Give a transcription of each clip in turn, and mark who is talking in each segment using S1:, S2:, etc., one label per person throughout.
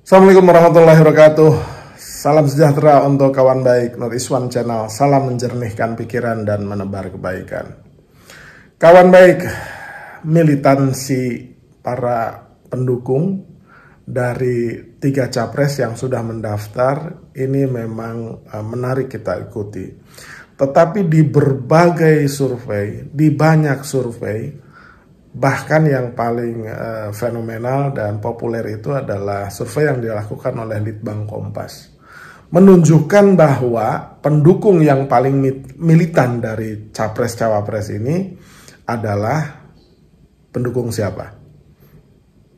S1: Assalamualaikum warahmatullahi wabarakatuh. Salam sejahtera untuk kawan baik Nur Iswan Channel. Salam menjernihkan pikiran dan menebar kebaikan. Kawan baik, militansi para pendukung dari 3 capres yang sudah mendaftar ini memang menarik kita ikuti. Tetapi di berbagai survei, di banyak survei, bahkan yang paling fenomenal dan populer itu adalah survei yang dilakukan oleh Litbang Kompas, menunjukkan bahwa pendukung yang paling militan dari capres-cawapres ini adalah pendukung siapa?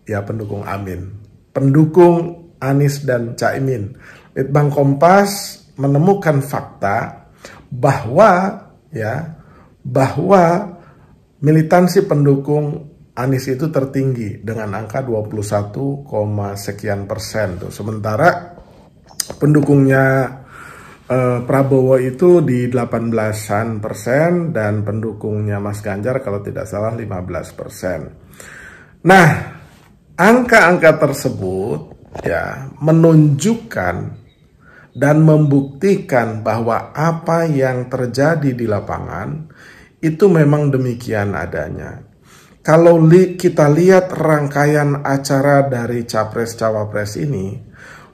S1: Ya, pendukung Amin, pendukung Anies dan Caimin. Litbang Kompas menemukan fakta bahwa militansi pendukung Anies itu tertinggi dengan angka 21, sekian persen tuh. Sementara pendukungnya Prabowo itu di 18-an persen dan pendukungnya Mas Ganjar kalau tidak salah 15%. Nah, angka-angka tersebut ya menunjukkan dan membuktikan bahwa apa yang terjadi di lapangan itu memang demikian adanya. Kalau kita lihat rangkaian acara dari capres-cawapres ini,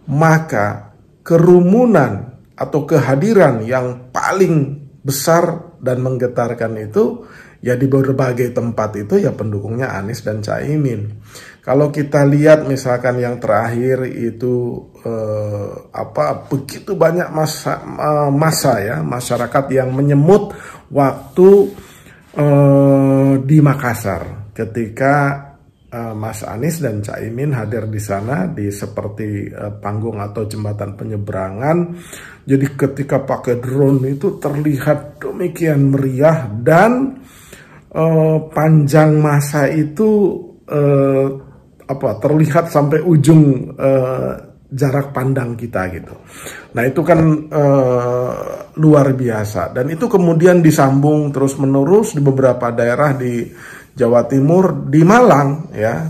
S1: maka kerumunan atau kehadiran yang paling besar dan menggetarkan itu ya di berbagai tempat itu ya pendukungnya Anies dan Caimin. Kalau kita lihat misalkan yang terakhir itu begitu banyak masyarakat yang menyemut waktu di Makassar ketika Mas Anies dan Caimin hadir di sana di seperti panggung atau jembatan penyeberangan. Jadi ketika pakai drone itu terlihat demikian meriah dan panjang masa itu terlihat sampai ujung jarak pandang kita gitu. Nah itu kan luar biasa, dan itu kemudian disambung terus menerus di beberapa daerah di Jawa Timur, di Malang ya,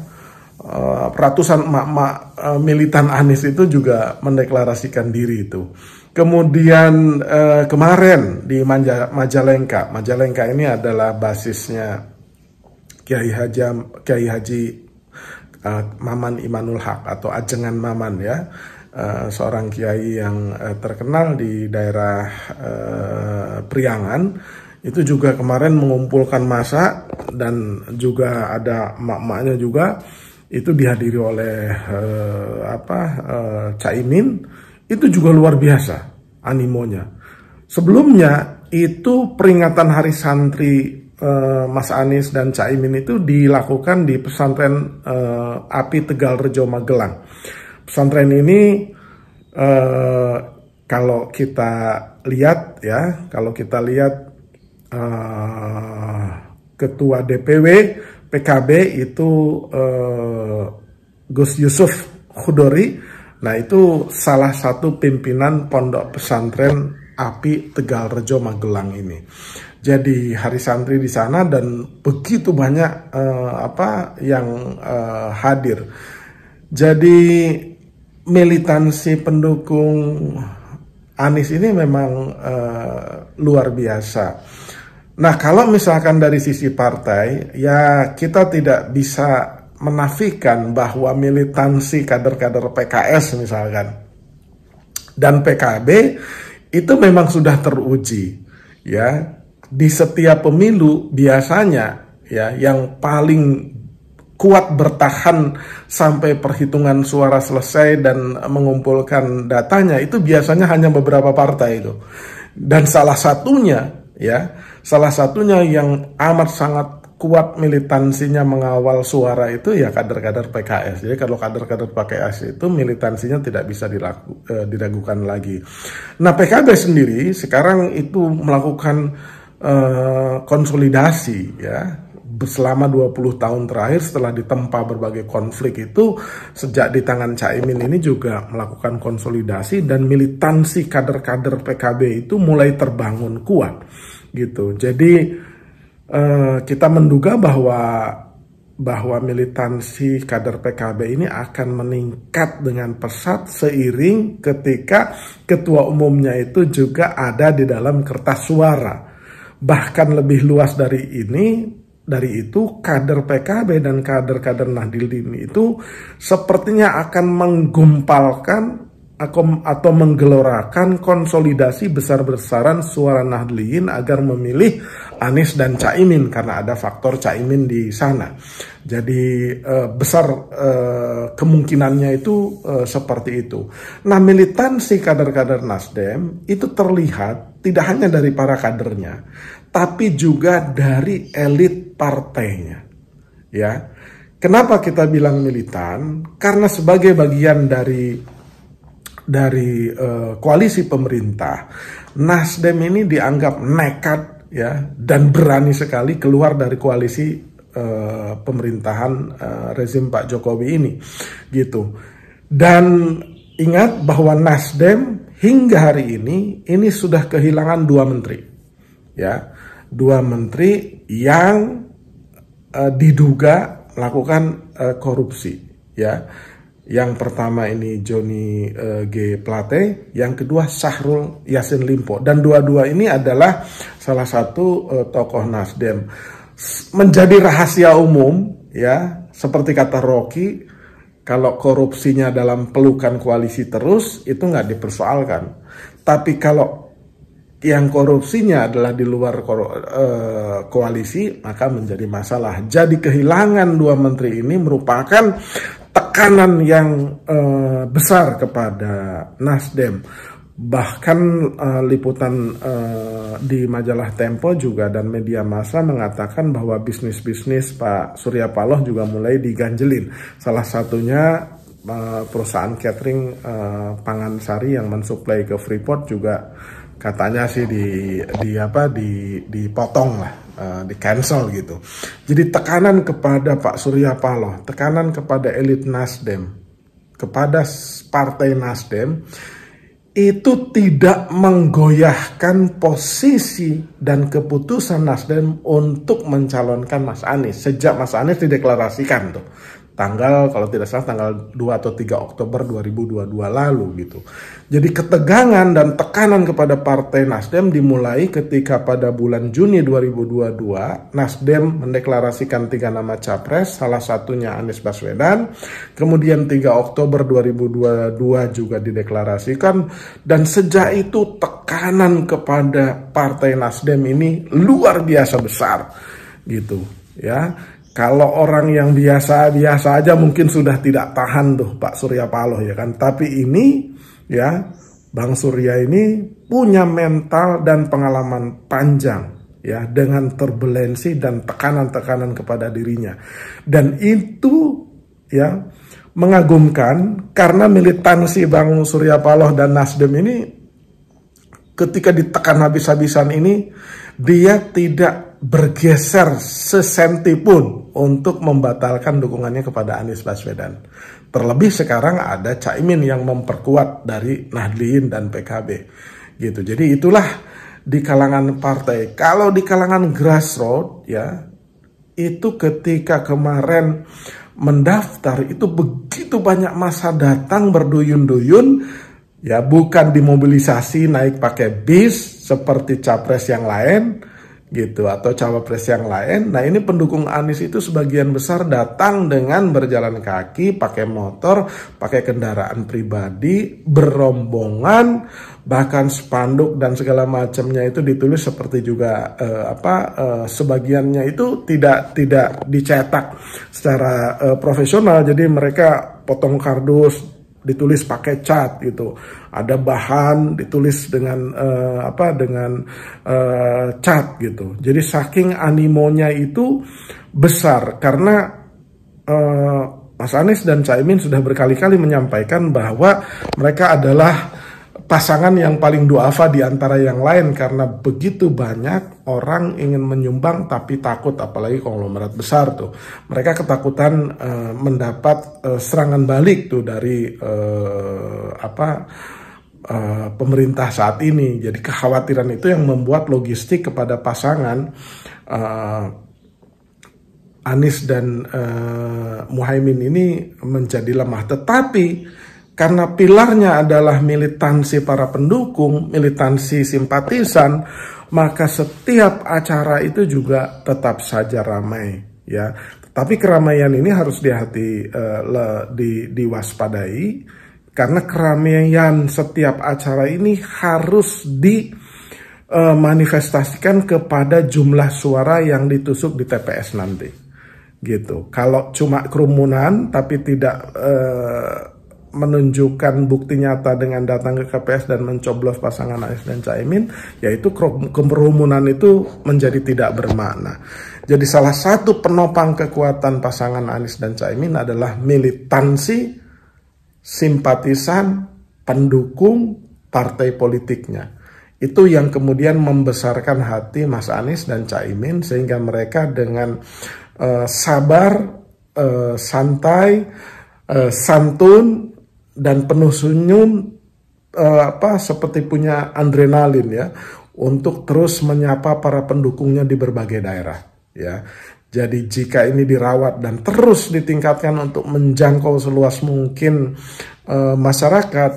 S1: ratusan emak-emak militan Anies itu juga mendeklarasikan diri itu. Kemudian kemarin di Majalengka ini adalah basisnya Kiai Haji Maman Imanul Haq atau Ajengan Maman ya, seorang kiai yang terkenal di daerah Priangan. Itu juga kemarin mengumpulkan massa dan juga ada emak-emaknya juga, itu dihadiri oleh Caimin. Itu juga luar biasa animonya. Sebelumnya itu peringatan Hari Santri Mas Anies dan Caimin itu dilakukan di pesantren API Tegal Rejo Magelang. Pesantren ini kalau kita lihat ketua DPW PKB itu Gus Yusuf Khudori. Nah itu salah satu pimpinan pondok pesantren API Tegal Rejo Magelang ini. Jadi hari santri di sana dan begitu banyak yang hadir. Jadi militansi pendukung Anies ini memang luar biasa. Nah kalau misalkan dari sisi partai, ya kita tidak bisa menafikan bahwa militansi kader-kader PKS misalkan dan PKB itu memang sudah teruji ya. Di setiap pemilu biasanya ya yang paling kuat bertahan sampai perhitungan suara selesai dan mengumpulkan datanya itu biasanya hanya beberapa partai itu. Dan salah satunya yang amat sangat kuat militansinya mengawal suara itu ya kader-kader PKS. Jadi kalau kader-kader PKS itu militansinya tidak bisa diragukan lagi. Nah PKB sendiri sekarang itu melakukan konsolidasi ya selama 20 tahun terakhir setelah ditempa berbagai konflik itu. Sejak di tangan Caimin ini juga melakukan konsolidasi dan militansi kader-kader PKB itu mulai terbangun kuat gitu. Jadi kita menduga bahwa bahwa militansi kader PKB ini akan meningkat dengan pesat seiring ketika ketua umumnya itu juga ada di dalam kertas suara. Bahkan lebih luas dari itu kader PKB dan kader-kader Nahdliyin itu sepertinya akan menggumpalkan atau menggelorakan konsolidasi besar-besaran suara Nahdliyin agar memilih Anies dan Caimin karena ada faktor Caimin di sana. Jadi besar kemungkinannya itu seperti itu. Nah, militansi kader-kader Nasdem itu terlihat tidak hanya dari para kadernya, tapi juga dari elit partainya. Ya, kenapa kita bilang militan? Karena sebagai bagian dari koalisi pemerintah, Nasdem ini dianggap nekat ya dan berani sekali keluar dari koalisi pemerintahan rezim Pak Jokowi ini gitu. Dan ingat bahwa Nasdem hingga hari ini sudah kehilangan 2 menteri ya, 2 menteri yang diduga melakukan korupsi ya. Yang pertama ini Johnny G. Plate, yang kedua Syahrul Yassin Limpo. Dan dua-dua ini adalah salah satu tokoh Nasdem. Menjadi rahasia umum, ya, seperti kata Rocky, kalau korupsinya dalam pelukan koalisi terus, itu nggak dipersoalkan. Tapi kalau yang korupsinya adalah di luar koalisi, maka menjadi masalah. Jadi kehilangan 2 menteri ini merupakan tekanan yang besar kepada Nasdem. Bahkan liputan di majalah Tempo juga dan media massa mengatakan bahwa bisnis-bisnis Pak Surya Paloh juga mulai diganjelin. Salah satunya perusahaan catering Pangansari yang mensuplai ke Freeport juga katanya sih dipotong lah, di cancel gitu. Jadi tekanan kepada Pak Surya Paloh, tekanan kepada elit Nasdem, kepada partai Nasdem itu tidak menggoyahkan posisi dan keputusan Nasdem untuk mencalonkan Mas Anies sejak Mas Anies dideklarasikan tuh tanggal, kalau tidak salah tanggal 2 atau 3 Oktober 2022 lalu gitu. Jadi ketegangan dan tekanan kepada partai Nasdem dimulai ketika pada bulan Juni 2022 Nasdem mendeklarasikan 3 nama capres, salah satunya Anies Baswedan. Kemudian 3 Oktober 2022 juga dideklarasikan, dan sejak itu tekanan kepada partai Nasdem ini luar biasa besar gitu ya. Kalau orang yang biasa-biasa aja mungkin sudah tidak tahan tuh Pak Surya Paloh ya kan. Tapi ini ya, Bang Surya ini punya mental dan pengalaman panjang ya, dengan turbulensi dan tekanan-tekanan kepada dirinya. Dan itu ya mengagumkan karena militansi Bang Surya Paloh dan Nasdem ini ketika ditekan habis-habisan ini dia tidak bergeser sesenti pun untuk membatalkan dukungannya kepada Anies Baswedan. Terlebih sekarang ada Caimin yang memperkuat dari Nahdliyin dan PKB gitu. Jadi itulah di kalangan partai. Kalau di kalangan grassroots ya, itu ketika kemarin mendaftar itu begitu banyak massa datang berduyun-duyun ya, bukan dimobilisasi naik pakai bis seperti capres yang lain gitu atau cawapres yang lain. Nah, ini pendukung Anies itu sebagian besar datang dengan berjalan kaki, pakai motor, pakai kendaraan pribadi, berombongan, bahkan spanduk dan segala macamnya itu ditulis seperti juga sebagiannya itu tidak dicetak secara profesional. Jadi mereka potong kardus, ditulis pakai cat gitu, ada bahan ditulis dengan cat gitu. Jadi saking animonya itu besar karena Mas Anies dan Caimin sudah berkali-kali menyampaikan bahwa mereka adalah pasangan yang paling duafa di antara yang lain karena begitu banyak orang ingin menyumbang tapi takut, apalagi konglomerat besar tuh. Mereka ketakutan mendapat serangan balik tuh dari pemerintah saat ini. Jadi kekhawatiran itu yang membuat logistik kepada pasangan Anies dan Muhaimin ini menjadi lemah. Tetapi karena pilarnya adalah militansi para pendukung, militansi simpatisan, maka setiap acara itu juga tetap saja ramai, ya. Tetapi keramaian ini harus diwaspadai, karena keramaian setiap acara ini harus dimanifestasikan kepada jumlah suara yang ditusuk di TPS nanti. Gitu. Kalau cuma kerumunan tapi tidak menunjukkan bukti nyata dengan datang ke KPS dan mencoblos pasangan Anies dan Caimin, yaitu kerumunan itu menjadi tidak bermakna. Jadi salah satu penopang kekuatan pasangan Anies dan Caimin adalah militansi, simpatisan, pendukung partai politiknya. Itu yang kemudian membesarkan hati Mas Anies dan Caimin, sehingga mereka dengan sabar, santai, santun, dan penuh senyum, seperti punya adrenalin, ya, untuk terus menyapa para pendukungnya di berbagai daerah, ya. Jadi jika ini dirawat dan terus ditingkatkan untuk menjangkau seluas mungkin masyarakat,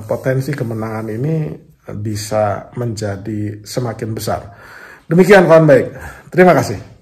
S1: potensi kemenangan ini bisa menjadi semakin besar. Demikian kawan baik, terima kasih.